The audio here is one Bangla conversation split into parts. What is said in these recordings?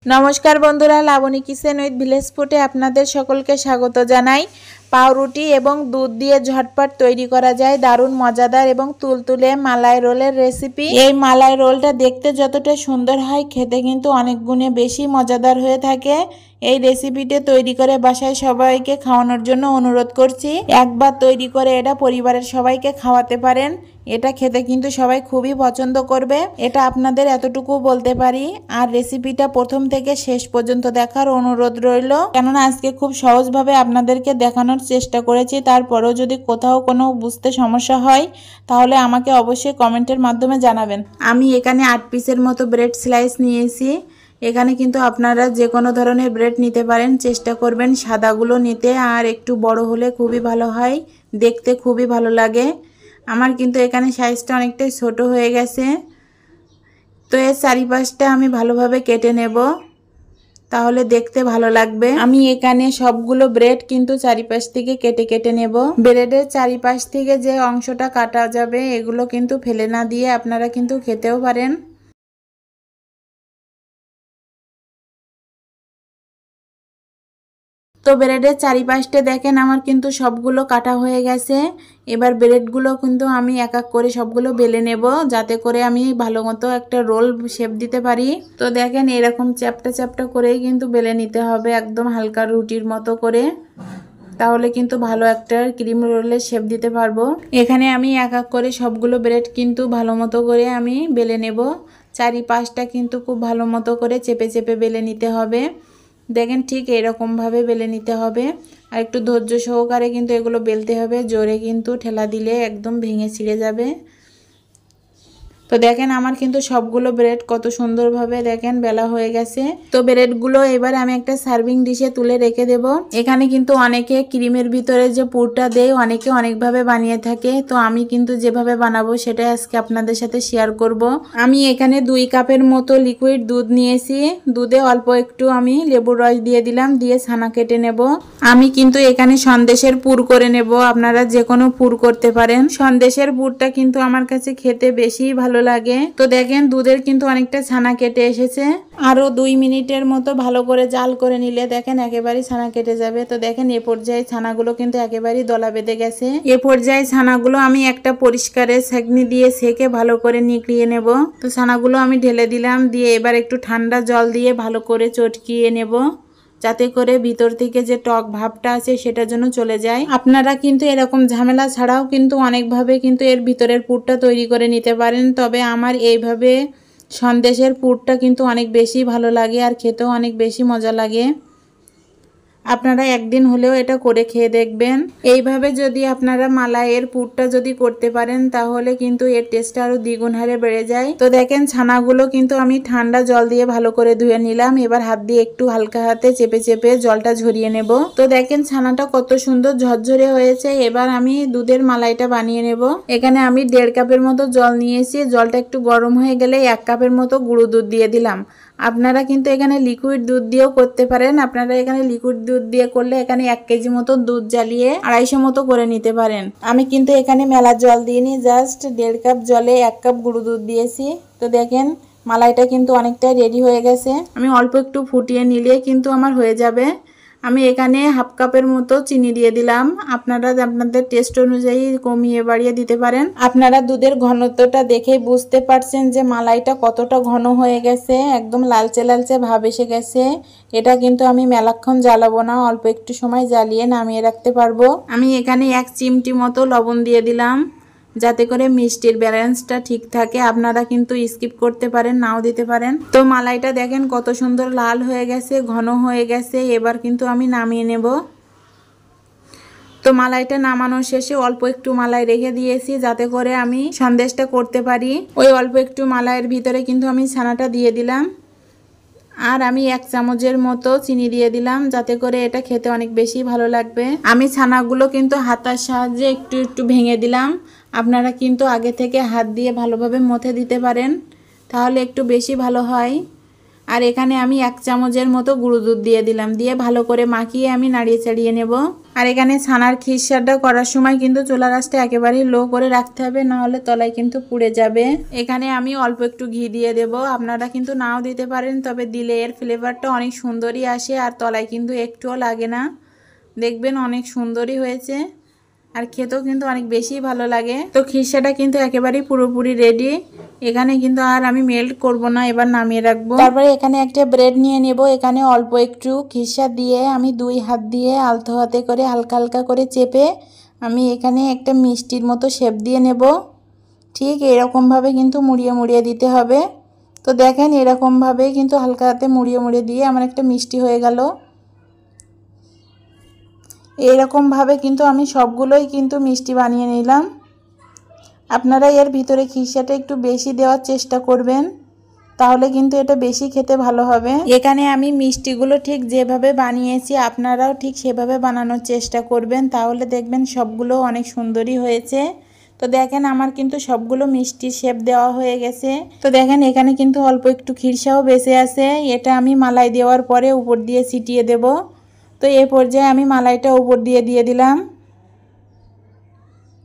নমস্কার বন্ধুরা, লাবণী কিচেন উইথ ভিলেজ ফুডে আপনাদের সকলকে স্বাগত জানাই। পাউরুটি এবং দুধ দিয়ে ঝটপট তৈরি করা যায় দারুণ মজাদার এবং তুলতুলে মালাই রোলের রেসিপি। এই মালাই রোলটা দেখতে যতটা সুন্দর হয়, খেতে কিন্তু অনেক গুণে বেশি মজাদার হয়ে থাকে। এই রেসিপিটি তৈরি করে বাসায় সবাইকে খাওয়ানোর জন্য অনুরোধ করছি। একবার তৈরি করে এটা পরিবারের সবাইকে খাওয়াতে পারেন। এটা খেতে কিন্তু সবাই খুবই পছন্দ করবে, এটা আপনাদের এতটুকু বলতে পারি। আর রেসিপিটা প্রথম থেকে শেষ পর্যন্ত দেখার অনুরোধ রইল, কেননা আজকে খুব সহজভাবে আপনাদেরকে দেখানোর চেষ্টা করেছি। তারপরেও যদি কোথাও কোনো বুঝতে সমস্যা হয় তাহলে আমাকে অবশ্যই কমেন্টের মাধ্যমে জানাবেন। আমি এখানে 8 পিসের মতো ব্রেড স্লাইস নিয়েছি। এখানে কিন্তু আপনারা যে কোনো ধরনের ব্রেড নিতে পারেন, চেষ্টা করবেন সাদাগুলো নিতে, আর একটু বড় হলে খুবই ভালো হয়, দেখতে খুবই ভালো লাগে। আমার কিন্তু এখানে সাইজটা অনেকটাই ছোট হয়ে গেছে, তো এর চারিপাশটা আমি ভালোভাবে কেটে নেব, তাহলে দেখতে ভালো লাগবে। আমি এখানে সবগুলো ব্রেড কিন্তু চারিপাশ থেকে কেটে কেটে নেব। ব্রেডের চারিপাশ থেকে যে অংশটা কাটা যাবে এগুলো কিন্তু ফেলে না দিয়ে আপনারা কিন্তু খেতেও পারেন। তো ব্রেডের চারিপাশটা দেখেন আমার কিন্তু সবগুলো কাটা হয়ে গেছে। এবার ব্রেডগুলো কিন্তু আমি এক এক করে সবগুলো বেলে নেব, যাতে করে আমি ভালো মতো একটা রোল শেপ দিতে পারি। তো দেখেন এরকম চ্যাপটা চ্যাপটা করেই কিন্তু বেলে নিতে হবে, একদম হালকা রুটির মতো করে, তাহলে কিন্তু ভালো একটা ক্রিম রোলের শেপ দিতে পারবো। এখানে আমি এক এক করে সবগুলো ব্রেড কিন্তু ভালো মতো করে আমি বেলে নেব। চারিপাশটা কিন্তু খুব ভালো মতো করে চেপে চেপে বেলে নিতে হবে। দেখেন ঠিক এরকমভাবে বেলে নিতে হবে, আর একটু ধৈর্য সহকারে কিন্তু এগুলো বেলতে হবে। জোরে কিন্তু ঠেলা দিলে একদম ভেঙে ছিঁড়ে যাবে। তো দেখেন আমার কিন্তু সবগুলো ব্রেড কত সুন্দরভাবে দেখেন বেলা হয়ে গেছে। তো ব্রেডগুলো এবার আমি একটা সার্ভিং ডিশে তুলে রেখে দেব। এখানে কিন্তু অনেকে ক্রিমের ভিতরে যে পুরটা দেয় অনেকে অনেকভাবে বানিয়ে থাকে, তো আমি কিন্তু যেভাবে বানাবো সেটাই আজকে আপনাদের সাথে শেয়ার করব। আমি এখানে 2 কাপের মতো লিকুইড দুধ নিয়েছি। দুধে অল্প একটু আমি লেবুর রস দিয়ে দিলাম, দিয়ে ছানা কেটে নেব। আমি কিন্তু এখানে সন্দেশের পুর করে নেব, আপনারা যে কোনো পুর করতে পারেন। সন্দেশের পুরটা কিন্তু আমার কাছে খেতে বেশি ভালো লাগে। তো দেখেন দুধের কিন্তু অনেকটা ছানা কেটে এসেছে। আরো 2 মিনিটের মতো ভালো করে জাল করে নিলে দেখেন একেবারে ছানা কেটে যাবে। তো দেখেন এ পর্যায়ে ছানাগুলো কিন্তু একেবারে দলা বেঁধে গেছে। এ পর্যায়ে ছানাগুলো আমি একটা পরিষ্কারের ছাঁকনি দিয়ে সেকে ভালো করে নিগড়িয়ে নেব। তো ছানাগুলো আমি ঢেলে দিলাম, দিয়ে এবার একটু ঠান্ডা জল দিয়ে ভালো করে চটকিয়ে নেব, যাতে করে ভিতর থেকে যে টক ভাবটা আছে সেটা যেন চলে যায়। আপনারা কিন্তু এরকম ঝামেলা ছাড়াও কিন্তু অনেকভাবে কিন্তু এর ভিতরের পুরটা তৈরি করে নিতে পারেন, তবে আমার এইভাবে সন্দেশের পুরটা কিন্তু অনেক বেশি ভালো লাগে আর খেতেও অনেক বেশি মজা লাগে। আপনারা একদিন হলেও এটা করে খেয়ে দেখবেন। এইভাবে যদি আপনারা মালাইয়ের পুরটা যদি করতে পারেন তাহলে কিন্তু এর টেস্টটা আরো দ্বিগুণ হারে বেড়ে যায়। তো দেখেন ছানাগুলো কিন্তু আমি ঠান্ডা জল দিয়ে ভালো করে ধুয়ে নিলাম। এবার হাত দিয়ে একটু হালকা হাতে চেপে চেপে জলটা ঝরিয়ে নেব। তো দেখেন ছানাটা কত সুন্দর ঝরঝরে হয়েছে। এবার আমি দুধের মালাইটা বানিয়ে নেব। এখানে আমি 1.5 কাপের মতো জল নিয়েছি। জলটা একটু গরম হয়ে গেলে 1 কাপের মতো গুঁড়ো দুধ দিয়ে দিলাম। আপনারা কিন্তু এখানে লিকুইড দুধ দিয়েও করতে পারেন। আপনারা এখানে লিকুইড দুধ দিয়ে করলে এখানে 1 কেজি মতো দুধ জ্বালিয়ে 250 মতো করে নিতে পারেন। আমি কিন্তু এখানে মেলা জল দিইনি, জাস্ট 1.5 কাপ জলে 1 কাপ গুঁড়ো দুধ দিয়েছি। তো দেখেন মালাইটা কিন্তু অনেকটাই রেডি হয়ে গেছে। আমি অল্প একটু ফুটিয়ে নিলে কিন্তু আমার হয়ে যাবে। আমি এখানে 1/2 কাপের মতো চিনি দিয়ে দিলাম। আপনারা আপনাদের টেস্ট অনুযায়ী কমিয়ে বাড়িয়ে দিতে পারেন। আপনারা দুধের ঘনত্বটা দেখেই বুঝতে পারছেন যে মালাইটা কতটা ঘন হয়ে গেছে, একদম লালচে লালচে ভাব এসে গেছে। এটা কিন্তু আমি মেলাক্ষণ জ্বালাবো না, অল্প একটু সময় জ্বালিয়ে নামিয়ে রাখতে পারবো। আমি এখানে 1 চিমটি মতো লবণ দিয়ে দিলাম, যাতে করে মিষ্টির ব্যালেন্সটা ঠিক থাকে। আপনারা কিন্তু স্কিপ করতে পারেন, নাও দিতে পারেন। তো মালাইটা দেখেন কত সুন্দর লাল হয়ে গেছে, ঘন হয়ে গেছে। এবার কিন্তু আমি নামিয়ে নেব। তো মালাইটা নামানোর শেষে অল্প একটু মালাই রেখে দিয়েছি, যাতে করে আমি সন্দেশটা করতে পারি। ওই অল্প একটু মালাইয়ের ভিতরে কিন্তু আমি ছানাটা দিয়ে দিলাম, আর আমি 1 চামচের মতো চিনি দিয়ে দিলাম, যাতে করে এটা খেতে অনেক বেশি ভালো লাগবে। আমি ছানাগুলো কিন্তু হাতার সাহায্যে একটু একটু ভেঙে দিলাম। আপনারা কিন্তু আগে থেকে হাত দিয়ে ভালোভাবে মথে দিতে পারেন, তাহলে একটু বেশি ভালো হয়। আর এখানে আমি 1 চামচের মতো গুঁড়ো দুধ দিয়ে দিলাম, দিয়ে ভালো করে মাখিয়ে আমি নাড়িয়ে চাড়িয়ে নেব। আর এখানে ছানার খিরসাটা করার সময় কিন্তু চুলা আঁচটা একেবারেই লো করে রাখতে হবে, না হলে তলায় কিন্তু পুড়ে যাবে। এখানে আমি অল্প একটু ঘি দিয়ে দেব, আপনারা কিন্তু নাও দিতে পারেন, তবে দিলে এর ফ্লেভারটা অনেক সুন্দরই আসে আর তলায় কিন্তু একটুও লাগে না। দেখবেন অনেক সুন্দরই হয়েছে আর খেতেও কিন্তু অনেক বেশি ভালো লাগে। তো খিরসাটা কিন্তু একেবারেই পুরোপুরি রেডি। এখানে কিন্তু আর আমি মেল্ট করব না, এবার নামিয়ে রাখবো। তারপরে এখানে একটা ব্রেড নিয়ে নেব। এখানে অল্প একটু খিরসা দিয়ে আমি 2 হাত দিয়ে আলতো হাতে করে হালকা হালকা করে চেপে আমি এখানে একটা মিষ্টির মতো শেপ দিয়ে নেব। ঠিক এরকমভাবে কিন্তু মুড়িয়ে মুড়িয়ে দিতে হবে। তো দেখেন এরকমভাবে কিন্তু হালকা হাতে মুড়িয়ে মুড়িয়ে দিয়ে আমার একটা মিষ্টি হয়ে গেল। এরকমভাবে কিন্তু আমি সবগুলোই কিন্তু মিষ্টি বানিয়ে নিলাম। আপনারা এর ভিতরে খিরসাটা একটু বেশি দেওয়ার চেষ্টা করবেন, তাহলে কিন্তু এটা বেশি খেতে ভালো হবে। এখানে আমি মিষ্টিগুলো ঠিক যেভাবে বানিয়েছি আপনারাও ঠিক সেভাবে বানানোর চেষ্টা করবেন, তাহলে দেখবেন সবগুলো অনেক সুন্দরই হয়েছে। তো দেখেন আমার কিন্তু সবগুলো মিষ্টি শেপ দেওয়া হয়ে গেছে। তো দেখেন এখানে কিন্তু অল্প একটু খিরসাও বেঁচে আছে, এটা আমি মালাই দেওয়ার পরে উপর দিয়ে ছিটিয়ে দেব। তো এই পর্যায়ে আমি মালাইটা উপর দিয়ে দিলাম।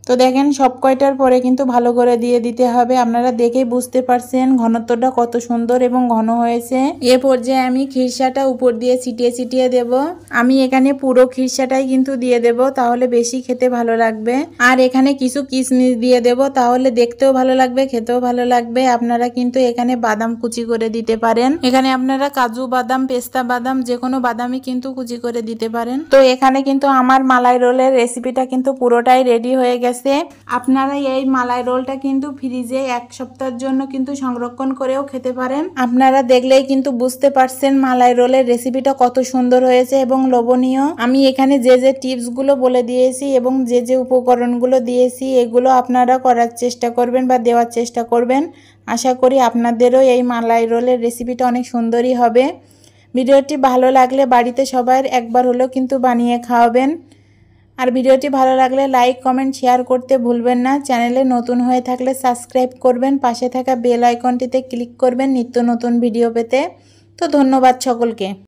তো দেখেন সব কয়টার পরে কিন্তু ভালো করে দিয়ে দিতে হবে। আপনারা দেখেই বুঝতে পারছেন ঘনত্বটা কত সুন্দর এবং ঘন হয়েছে। এ পর্যায়ে আমি খিরসাটা উপর দিয়ে ছিটিয়ে ছিটিয়ে দেব। আমি এখানে পুরো খিরসাটাই কিন্তু দিয়ে দেব, তাহলে বেশি খেতে ভালো লাগবে। আর এখানে কিছু কিশমিশ দিয়ে দেব, তাহলে দেখতেও ভালো লাগবে, খেতেও ভালো লাগবে। আপনারা কিন্তু এখানে বাদাম কুচি করে দিতে পারেন। এখানে আপনারা কাজু বাদাম, পেস্তা বাদাম যে কোনো বাদামই কিন্তু কুচি করে দিতে পারেন। তো এখানে কিন্তু আমার মালাই রোলের রেসিপিটা কিন্তু পুরোটাই রেডি হয়ে গেছে। আপনারা এই মালাই রোলটা কিন্তু ফ্রিজে 1 সপ্তাহের জন্য কিন্তু সংরক্ষণ করেও খেতে পারেন। আপনারা দেখলেই কিন্তু বুঝতে পারছেন মালাই রোলের রেসিপিটা কত সুন্দর হয়েছে এবং লোভনীয়। আমি এখানে যে যে টিপসগুলো বলে দিয়েছি এবং যে যে উপকরণগুলো দিয়েছি এগুলো আপনারা করার চেষ্টা করবেন বা দেওয়ার চেষ্টা করবেন। আশা করি আপনাদেরও এই মালাই রোলের রেসিপিটা অনেক সুন্দরই হবে। ভিডিওটি ভালো লাগলে বাড়িতে সবাই একবার হলেও কিন্তু বানিয়ে খাওয়াবেন। আর ভিডিওটি ভালো লাগলে লাইক, কমেন্ট, শেয়ার করতে ভুলবেন না। চ্যানেলে নতুন হয়ে থাকলে সাবস্ক্রাইব করবেন, পাশে থাকা বেল আইকনটিতে ক্লিক করবেন নিত্য নতুন ভিডিও পেতে। তো ধন্যবাদ সকলকে।